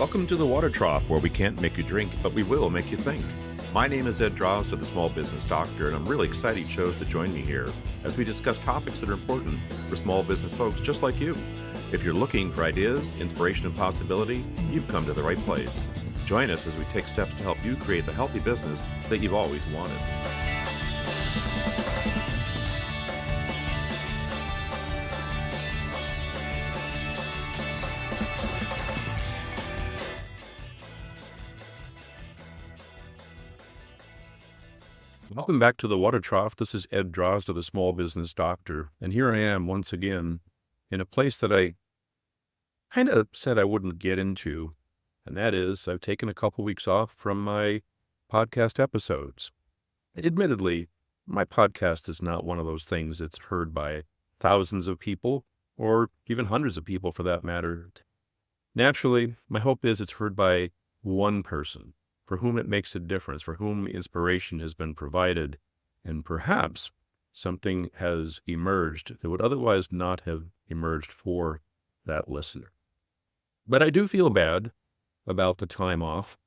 Welcome to the Water Trough, where we can't make you drink, but we will make you think. My name is Ed Drozd, the Small Business Doctor, and I'm really excited you chose to join me here as we discuss topics that are important for small business folks just like you. If you're looking for ideas, inspiration, and possibility, you've come to the right place. Join us as we take steps to help you create the healthy business that you've always wanted. Welcome back to the Water Trough. This is Ed Drozd, the Small Business Doctor, and here I am once again in a place that I kind of said I wouldn't get into, and that is I've taken a couple weeks off from my podcast episodes. Admittedly, my podcast is not one of those things that's heard by thousands of people, or even hundreds of people for that matter. Naturally, my hope is it's heard by one person, for whom it makes a difference, for whom inspiration has been provided, and perhaps something has emerged that would otherwise not have emerged for that listener. But I do feel bad about the time off.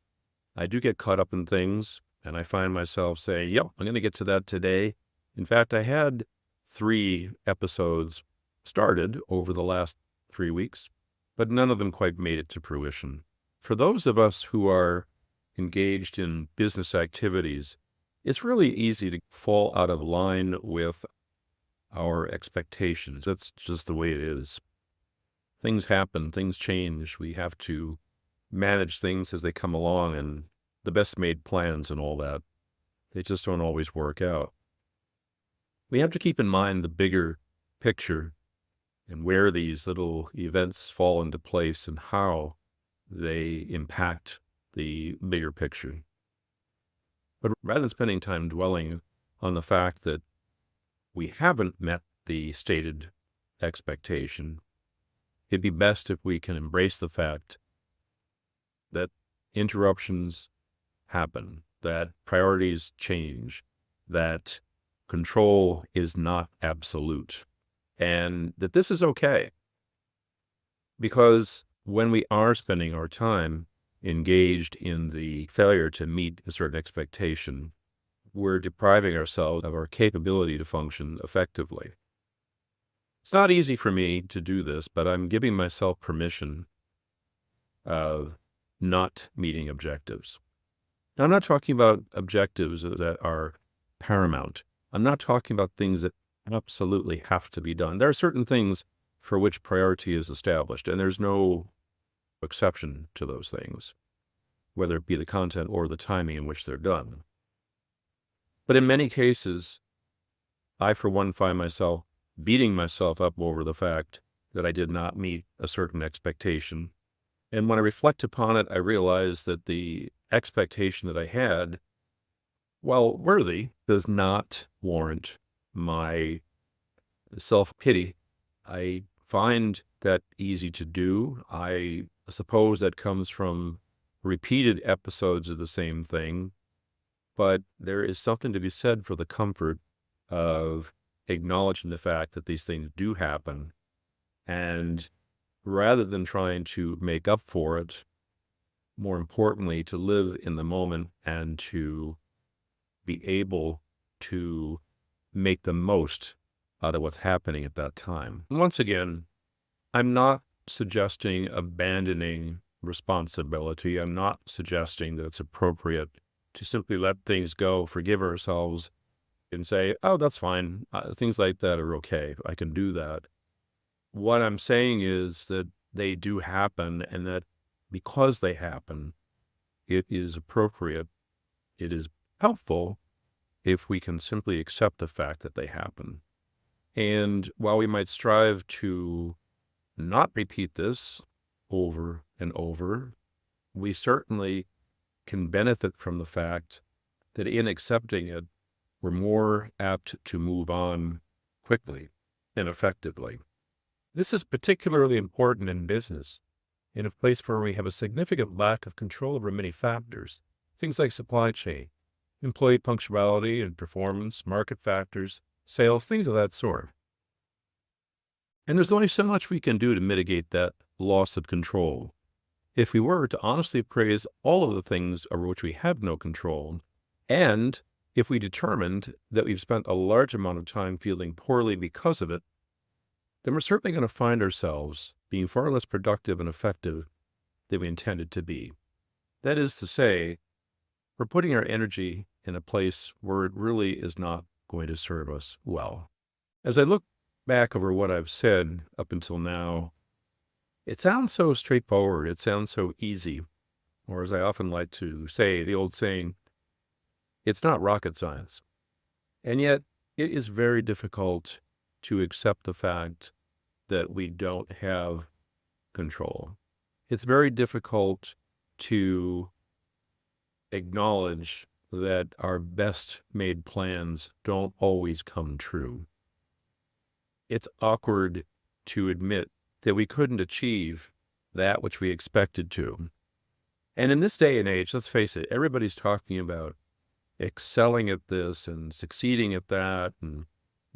I do get caught up in things, and I find myself saying, yep, I'm going to get to that today. In fact, I had 3 episodes started over the last 3 weeks, but none of them quite made it to fruition. For those of us who are engaged in business activities, it's really easy to fall out of line with our expectations. That's just the way it is. Things happen, things change. We have to manage things as they come along, and the best made plans and all that, they just don't always work out. We have to keep in mind the bigger picture and where these little events fall into place and how they impact the bigger picture. But rather than spending time dwelling on the fact that we haven't met the stated expectation, it'd be best if we can embrace the fact that interruptions happen, that priorities change, that control is not absolute, and that this is okay. Because when we are spending our time engaged in the failure to meet a certain expectation, we're depriving ourselves of our capability to function effectively. It's not easy for me to do this, but I'm giving myself permission of not meeting objectives. Now, I'm not talking about objectives that are paramount. I'm not talking about things that absolutely have to be done. There are certain things for which priority is established, and there's no exception to those things, whether it be the content or the timing in which they're done. But in many cases, I, for one, find myself beating myself up over the fact that I did not meet a certain expectation. And when I reflect upon it, I realize that the expectation that I had, while worthy, does not warrant my self-pity. I find that easy to do. I suppose that comes from repeated episodes of the same thing, but there is something to be said for the comfort of acknowledging the fact that these things do happen, and rather than trying to make up for it, more importantly, to live in the moment and to be able to make the most out of what's happening at that time. Once again, I'm not suggesting abandoning responsibility. I'm not suggesting that it's appropriate to simply let things go, forgive ourselves, and say, oh, that's fine. Things like that are okay. I can do that. What I'm saying is that they do happen, and that because they happen, it is appropriate, it is helpful if we can simply accept the fact that they happen. And while we might strive to not repeat this over and over, we certainly can benefit from the fact that in accepting it, we're more apt to move on quickly and effectively. This is particularly important in business, in a place where we have a significant lack of control over many factors, things like supply chain, employee punctuality and performance, market factors, sales, things of that sort. And there's only so much we can do to mitigate that loss of control. if we were to honestly appraise all of the things over which we have no control, and if we determined that we've spent a large amount of time feeling poorly because of it, then we're certainly going to find ourselves being far less productive and effective than we intended to be. That is to say, we're putting our energy in a place where it really is not going to serve us well. As I look back over what I've said up until now, it sounds so straightforward. It sounds so easy. Or as I often like to say, the old saying, it's not rocket science. And yet, it is very difficult to accept the fact that we don't have control. It's very difficult to acknowledge that our best made plans don't always come true. It's awkward to admit that we couldn't achieve that which we expected to. And in this day and age, let's face it, everybody's talking about excelling at this and succeeding at that and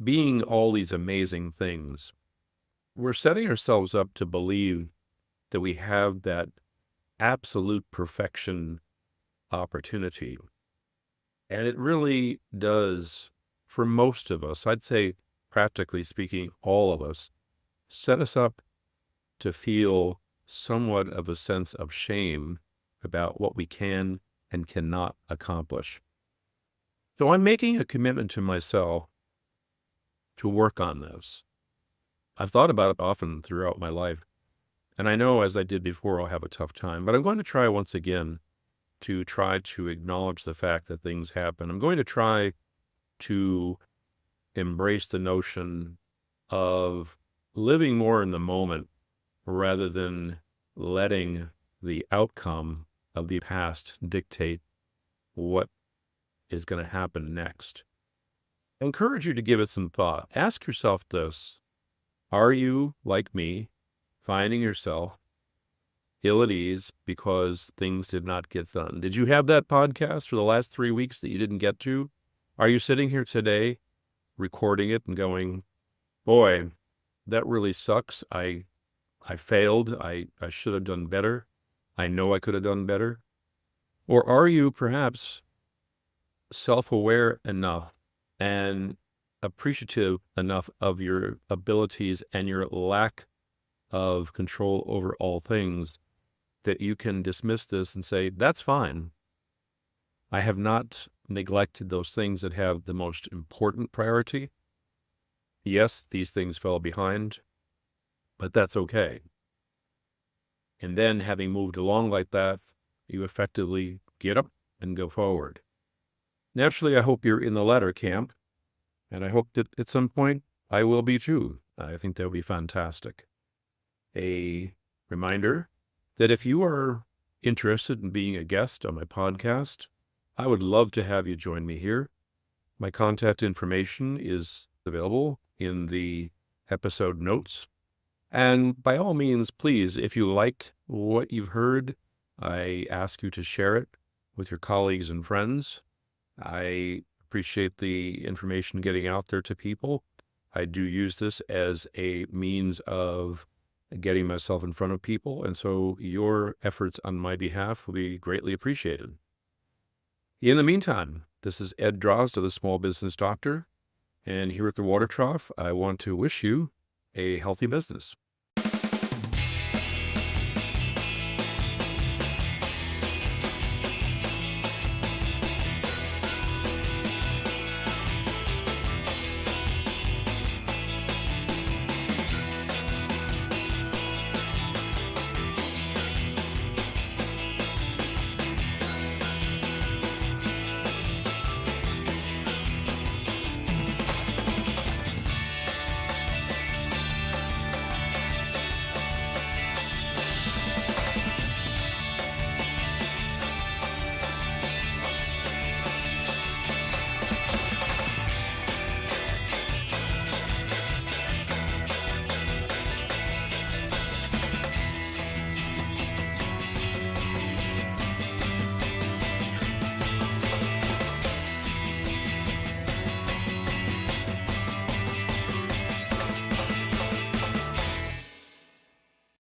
being all these amazing things. We're setting ourselves up to believe that we have that absolute perfection opportunity. And it really does, for most of us, I'd say practically speaking, all of us, set us up to feel somewhat of a sense of shame about what we can and cannot accomplish. So I'm making a commitment to myself to work on this. I've thought about it often throughout my life, and I know as I did before, I'll have a tough time, but I'm going to try once again to try to acknowledge the fact that things happen. I'm going to try to embrace the notion of living more in the moment rather than letting the outcome of the past dictate what is going to happen next. I encourage you to give it some thought. Ask yourself this: are you, like me, finding yourself ill at ease because things did not get done? Did you have that podcast for the last 3 weeks that you didn't get to? Are you sitting here today recording it and going, boy, that really sucks. I failed. I should have done better. I know I could have done better. Or are you perhaps self-aware enough and appreciative enough of your abilities and your lack of control over all things that you can dismiss this and say, that's fine. I have not neglected those things that have the most important priority. Yes, these things fell behind, but that's okay. And then having moved along like that, you effectively get up and go forward. Naturally, I hope you're in the latter camp, and I hope that at some point I will be too. I think that would be fantastic. A reminder that if you are interested in being a guest on my podcast, I would love to have you join me here. My contact information is available in the episode notes. And by all means, please, if you like what you've heard, I ask you to share it with your colleagues and friends. I appreciate the information getting out there to people. I do use this as a means of getting myself in front of people, and so your efforts on my behalf will be greatly appreciated. In the meantime, this is Ed Drozda, the Small Business Doctor, and here at the Water Trough, I want to wish you a healthy business.